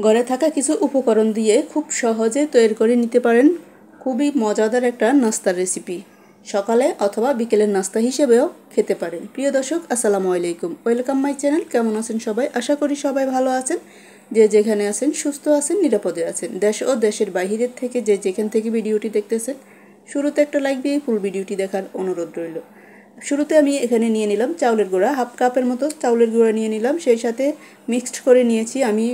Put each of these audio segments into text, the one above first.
ঘরে থাকা কিছু উপকরণ দিয়ে খুব সহজে তৈরি করে নিতে পারেন খুবই মজাদার একটা নাস্তার রেসিপি। সকালে অথবা বিকেলের নাস্তা হিসেবেও খেতে পারেন। প্রিয় দর্শক, আসসালামু আলাইকুম, ওয়েলকাম মাই চ্যানেল। কেমন আছেন সবাই? আশা করি সবাই ভালো আছেন। যে যেখানে আছেন সুস্থ আছেন, নিরাপদে আছেন। দেশ ও দেশের বাহিরের থেকে যে যেখান থেকে ভিডিওটি দেখতেছেন, শুরুতে একটা লাইক দিয়ে ফুল ভিডিওটি দেখার অনুরোধ রইল। শুরুতে আমি এখানে নিয়ে নিলাম চাউলের গুঁড়া, হাফ কাপের মতো চাউলের গুঁড়া নিয়ে নিলাম। সেই সাথে মিক্সড করে নিয়েছি আমি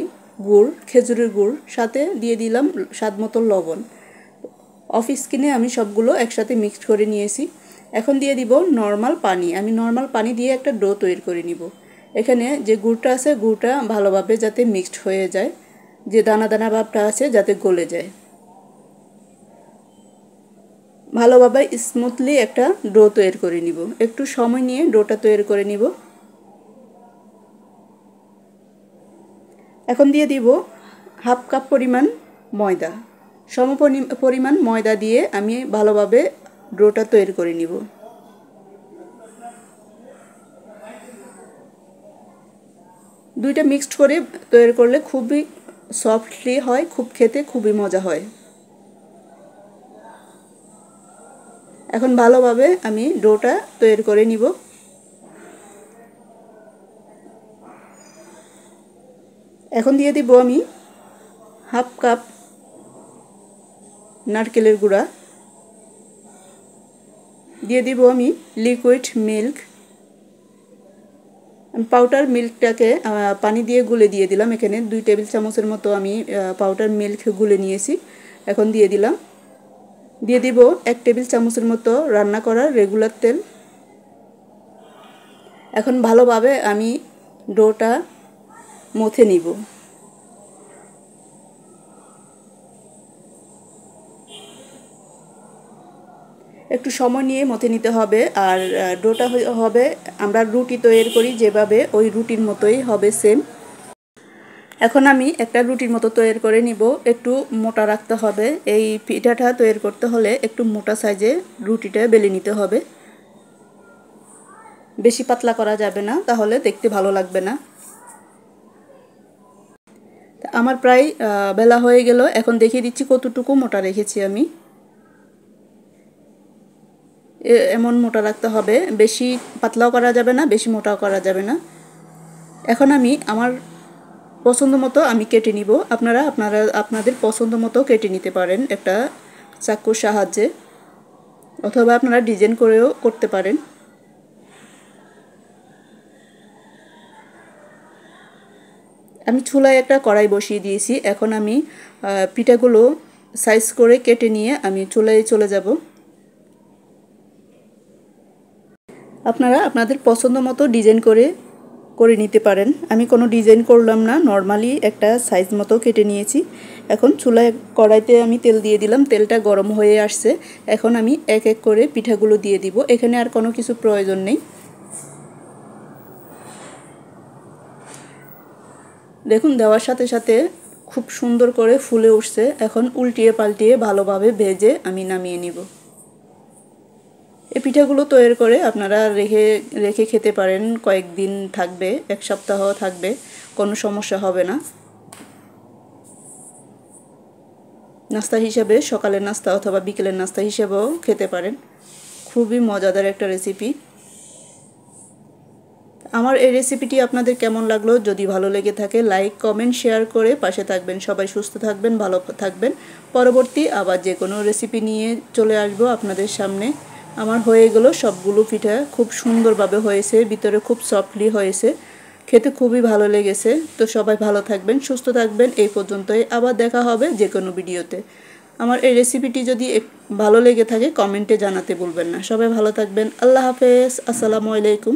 গুড়, খেজুরের গুড়, সাথে দিয়ে দিলাম স্বাদ মতো লবণ। অফ স্কিনে আমি সবগুলো একসাথে মিক্সড করে নিয়েছি। এখন দিয়ে দিব নর্মাল পানি। আমি নর্মাল পানি দিয়ে একটা ডো তৈরি করে নিব। এখানে যে গুড়টা আছে, গুড়টা ভালোভাবে যাতে মিক্সড হয়ে যায়, যে দানা দানা ভাবটা আছে যাতে গলে যায়, ভালোভাবে স্মুথলি একটা ডো তৈরি করে নিব। একটু সময় নিয়ে ডোটা তৈরি করে নিব। এখন দিয়ে দিব হাফ কাপ পরিমাণ ময়দা। পরিমাণ ময়দা দিয়ে আমি ভালোভাবে ডোটা তৈরি করে নিব। দুইটা মিক্সড করে তৈরি করলে খুবই সফটলি হয়, খুব খেতে খুবই মজা হয়। এখন ভালোভাবে আমি ডোটা তৈরি করে নিব। এখন দিয়ে দিব আমি হাফ কাপ নারকেলের গুঁড়া, দিয়ে দিব আমি লিকুইড মিল্ক। পাউডার মিল্কটাকে পানি দিয়ে গুলে দিয়ে দিলাম। এখানে 2 টেবিল চামচের মতো আমি পাউডার মিল্ক গুলে নিয়েছি। এখন দিয়ে দিলাম। দিয়ে দিব 1 টেবিল চামচের মতো রান্না করা রেগুলার তেল। এখন ভালোভাবে আমি ডোটা মথে নিব। একটু সময় নিয়ে মথে নিতে হবে। আর ডোটা হবে আমরা রুটি তৈরি করি যেভাবে, ওই রুটির মতোই হবে সেম। এখন আমি একটা রুটির মতো তৈরি করে নিব। একটু মোটা রাখতে হবে। এই পিঠাটা তৈরি করতে হলে একটু মোটা সাইজে রুটিটা বেলে নিতে হবে। বেশি পাতলা করা যাবে না, তাহলে দেখতে ভালো লাগবে না। আমার প্রায় বেলা হয়ে গেল। এখন দেখিয়ে দিচ্ছি কতটুকু মোটা রেখেছি আমি। এমন মোটা রাখতে হবে, বেশি পাতলাও করা যাবে না, বেশি মোটাও করা যাবে না। এখন আমি আমার পছন্দ মতো আমি কেটে নিব। আপনারা আপনাদের পছন্দ মতো কেটে নিতে পারেন একটা চাকুর সাহায্যে, অথবা আপনারা ডিজাইন করেও করতে পারেন। আমি চুলায় একটা কড়াই বসিয়ে দিয়েছি। এখন আমি পিঠাগুলো সাইজ করে কেটে নিয়ে আমি চুলায় চলে যাব। আপনারা আপনাদের পছন্দ মতো ডিজাইন করে নিতে পারেন। আমি কোনো ডিজাইন করলাম না, নর্মালি একটা সাইজ মতো কেটে নিয়েছি। এখন চুলায় কড়াইতে আমি তেল দিয়ে দিলাম। তেলটা গরম হয়ে আসছে। এখন আমি এক এক করে পিঠাগুলো দিয়ে দিব। এখানে আর কোনো কিছু প্রয়োজন নেই। দেখুন, দেওয়ার সাথে সাথে খুব সুন্দর করে ফুলে উঠছে। এখন উল্টিয়ে পাল্টিয়ে ভালোভাবে ভেজে আমি নামিয়ে নিব। এই পিঠাগুলো তৈরি করে আপনারা রেখে খেতে পারেন। কয়েকদিন থাকবে, 1 সপ্তাহ থাকবে, কোনো সমস্যা হবে না। নাস্তা হিসেবে, সকালের নাস্তা অথবা বিকেলের নাস্তা হিসেবেও খেতে পারেন। খুবই মজাদার একটা রেসিপি। আমার এই রেসিপিটি আপনাদের কেমন লাগলো? যদি ভালো লেগে থাকে লাইক, কমেন্ট, শেয়ার করে পাশে থাকবেন। সবাই সুস্থ থাকবেন, ভালো থাকবেন। পরবর্তী আবার যে কোনো রেসিপি নিয়ে চলে আসব আপনাদের সামনে। আমার হয়ে গেল সবগুলো পিঠা, খুব সুন্দরভাবে হয়েছে, ভিতরে খুব সফটলি হয়েছে, খেতে খুবই ভালো লেগেছে। তো সবাই ভালো থাকবেন, সুস্থ থাকবেন। এই পর্যন্তই, আবার দেখা হবে যে কোনো ভিডিওতে। আমার এই রেসিপিটি যদি ভালো লেগে থাকে কমেন্টে জানাতে ভুলবেন না। সবাই ভালো থাকবেন। আল্লাহ হাফেজ, আসসালামু আলাইকুম।